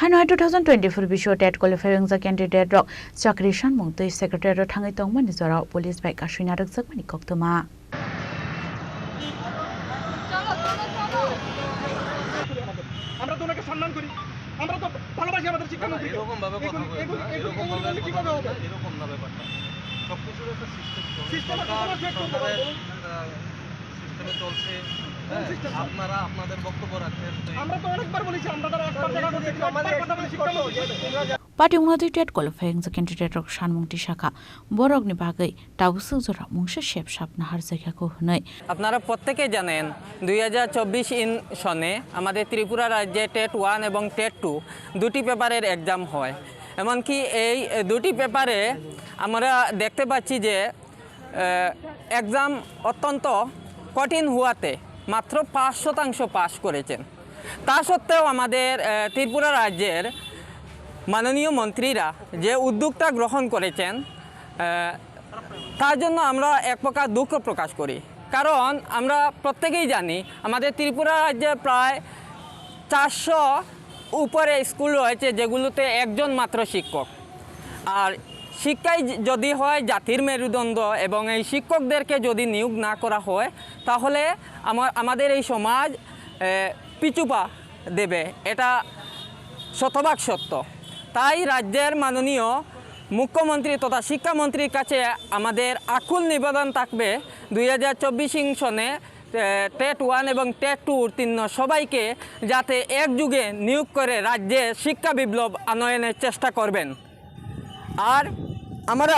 Hanoi 2024 bisho tet qualifying za candidate rok chakri shan mung tei secretary ro thangai tong mani zara police bai kashina rak jak mani koktoma আমরা তো ওনাকে সম্মান করি আমরা তো ভালোবাসি আমাদের শিক্ষামন্ত্রী এরকম ভাবে কথা বলে এরকম ভাবে কিভাবে হবে এরকম না ব্যাপারটা সবকিছুর একটা সিস্টেম সিস্টেমে চলছে আপনারা আপনাদের বক্তব্য রাখেন আমরা তো অনেকবার বলেছি আমরা তারা একবার দেখা করতে আমাদের কথা বলে শিক্ষামন্ত্রী Party unadi tet qualifying za candidate rok shan mung ti shaka borok ni bagai tawsu zora mungse shep shap na har জায়গা ko hnai আপনারা প্রত্যেকই জানেন 2024 সনে আমাদের ত্রিপুরা রাজ্যে টেট 1 এবং টেট 2 দুটি পেপারের एग्जाम হয় এমনকি এই দুটি পেপারে আমরা দেখতে পাচ্ছি যে एग्जाम অত্যন্ত কঠিন হওয়াতে মাত্র 5% পাস করেছেন তা সত্ত্বেও আমাদের ত্রিপুরা রাজ্যের মাননীয় মন্ত্রীরা যে উদ্যোগটা গ্রহণ করেছেন তার জন্য আমরা এক প্রকার দুঃখ প্রকাশ করি কারণ আমরা প্রত্যেকেই জানি আমাদের ত্রিপুরা রাজ্যে প্রায় 400 উপরে স্কুল রয়েছে যেগুলোতে একজন মাত্র শিক্ষক আর শিক্ষাই যদি হয় জাতির মেরুদণ্ড এবং এই শিক্ষকদেরকে যদি নিয়োগ না করা হয় তাহলে আমাদের এই সমাজ পিছুপা দেবে এটা শতভাগ সত্য তাই রাজ্যের মাননীয় মুখ্যমন্ত্রী তথা শিক্ষামন্ত্রীর কাছে আমাদের আকুল নিবেদন থাকবে 2024 সনে টেট 1 এবং টেট 2 উত্তীর্ণ সবাইকে যাতে একযুগে নিয়োগ করে রাজ্যে শিক্ষা বিপ্লব আনয়নের চেষ্টা করবেন আর আমরা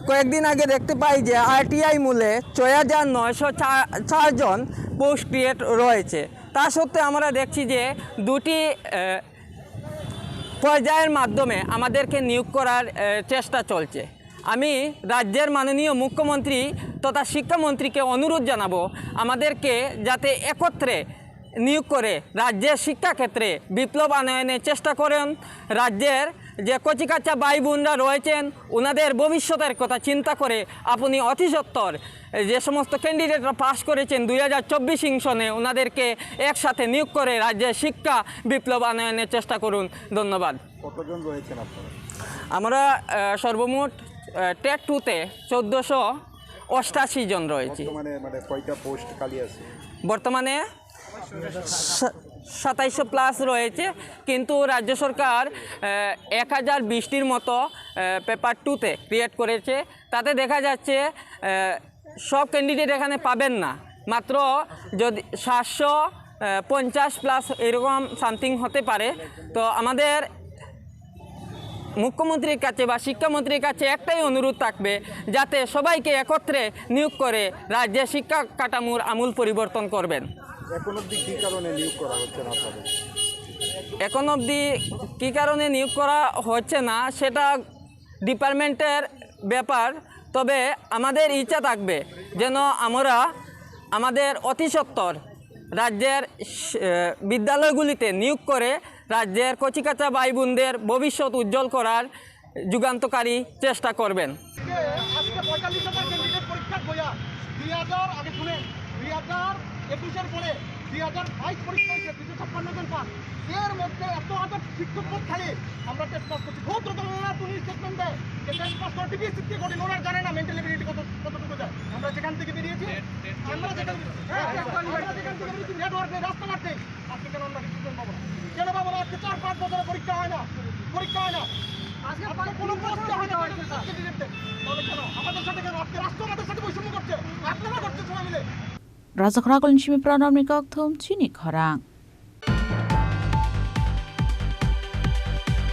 কয়েকদিন আগে দেখতে পাই যে আরটিআই মূলে 6904 জন পোস্ট ক্রিয়েট রয়েছে তা সত্ত্বেও আমরা দেখছি যে দুটি পর্যায়ের মাধ্যমে আমাদেরকে নিয়োগ করার চেষ্টা চলছে আমি রাজ্যের মাননীয় মুখ্যমন্ত্রী তথা শিক্ষামন্ত্রীকে অনুরোধ জানাবো আমাদেরকে যাতে একত্রে নিয়োগ করে রাজ্যের শিক্ষাক্ষেত্রে বিপ্লব আনয়নের চেষ্টা করেন রাজ্যের যে কচিকাচ্চা ভাই বোনরা রয়েছেন ওনাদের ভবিষ্যতের কথা চিন্তা করে আপনি অতি সত্বর যে সমস্ত ক্যান্ডিডেটরা পাস করেছেন 2024 সনে ওনাদেরকে একসাথে নিয়োগ করে রাজ্যের শিক্ষা বিপ্লব আনয়নের চেষ্টা করুন ধন্যবাদ কতজন রয়েছেন আপনারা আমরা সর্বমোট টেট 2-তে 1488 জন রয়েছে মানে কয়টা পোস্ট খালি আছে বর্তমানে 2700 প্লাস রয়েছে কিন্তু রাজ্য সরকার 1020টির মতো পেপার 2-তে ক্রিয়েট করেছে তাতে দেখা যাচ্ছে সব ক্যান্ডিডেট এখানে পাবেন না মাত্র যদি 750 প্লাস এরকম সামথিং হতে পারে তো আমাদের মুখ্যমন্ত্রীর কাছে বা শিক্ষামন্ত্রীর কাছে একটাই অনুরোধ থাকবে যাতে সবাইকে একত্রে নিয়োগ করে রাজ্যের শিক্ষা কাঠামোর আমূল পরিবর্তন করবেন এখন অবধি কী কারণে নিয়োগ করা হচ্ছে না আপনাদের এখন অবধি কী কারণে নিয়োগ করা হচ্ছে না সেটা ডিপার্টমেন্টের ব্যাপার তবে আমাদের ইচ্ছা থাকবে যেন আমরা আমাদের অতি সত্বর রাজ্যের বিদ্যালয়গুলিতে নিয়োগ করে রাজ্যের কচিকাঁচা ভাই বোনদের ভবিষ্যৎ উজ্জ্বল করার যুগান্তকারী চেষ্টা করবেন আজকে 45,000 ক্যান্ডিডেট পরীক্ষা বইয়া 2000 আগে শুনে 2021 পরে 2022 পরীক্ষা হয়েছে 256 জন পাস এর মধ্যে এত হাজার শিক্ষক পদ খালি আমরা টেস্ট পাস করছি বহুত রকম তুমি স্টেটমেন্ট দেয় যে টেস্ট পাস করে টিভি সিটি করে ওনার জানে না মেন্টাল এবিলিটি কতটুকু যায় আমরা যেখান থেকে বেরিয়েছি আমরা যেখান থেকে বেরিয়েছি নেটওয়ার্কে রাস্তা মারতে আজকে কেন আমরা ডিসিশন পাবো না কেন পাবো না আজকে 4-5 বছরের পরীক্ষা হয় না আজকে আপনাদের কোনো প্রশ্ন হয় না ক্যান্ডিডেটদের তাহলে কেন আমাদের সাথে কেন আজকে রাষ্ট্র আমাদের সাথে বৈষম্য করছে আপনারা করছে সবাই মিলে Raja Khrakul Nishimi Pranam Nikak Thom Chini Kharang